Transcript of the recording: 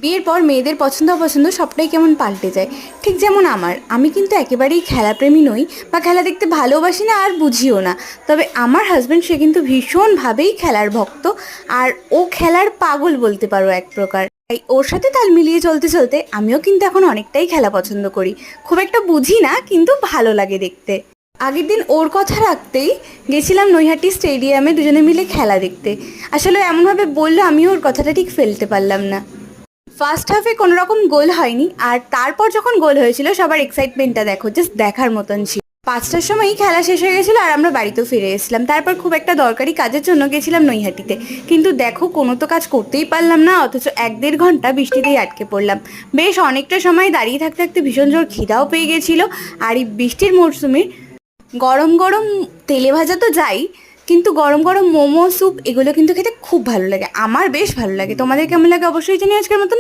বিয়ের পর মেয়েদের পছন্দ অপছন্দ সবটাই কেমন পাল্টে যায়। ঠিক যেমন আমি কিন্তু একেবারেই খেলাপ্রেমী নই বা খেলা দেখতে ভালোবাসি না আর বুঝিও না। তবে আমার হাজব্যান্ড সে কিন্তু ভীষণভাবেই খেলার ভক্ত, আর ও খেলার পাগল বলতে পারো এক প্রকার। তাই ওর সাথে তাল মিলিয়ে চলতে চলতে আমিও কিন্তু এখন অনেকটাই খেলা পছন্দ করি। খুব একটা বুঝি না, কিন্তু ভালো লাগে দেখতে। আগের দিন ওর কথা রাখতেই গেছিলাম নৈহাটি স্টেডিয়ামে দুজনে মিলে খেলা দেখতে। আসলে এমনভাবে বললো আমিও ওর কথাটা ঠিক ফেলতে পারলাম না। ফার্স্ট হাফে কোনো রকম গোল হয়নি, আর তারপর যখন গোল হয়েছিল সবার এক্সাইটমেন্টটা দেখো, জাস্ট দেখার মতন ছিল। 5টার সময়ই খেলা শেষ হয়ে গেছিলো আর আমরা বাড়িতেও ফিরে এসেছিলাম। তারপর খুব একটা দরকারি কাজের জন্য গেছিলাম নৈহাটিতে, কিন্তু দেখো কোনো তো কাজ করতেই পারলাম না, অথচ 1-1.5 ঘন্টা বৃষ্টিতেই আটকে পড়লাম। বেশ অনেকটা সময় দাঁড়িয়ে থাকতে থাকতে ভীষণ জোর খিদাও পেয়ে গেছিলো। আর এই বৃষ্টির মরশুমে গরম গরম তেলে ভাজা তো যাই, কিন্তু গরম গরম মোমো, স্যুপ এগুলো কিন্তু খেতে খুব ভালো লাগে। আমার বেশ ভালো লাগে। তোমাদের কেমন লাগে অবশ্যই জানি। আজকের মতন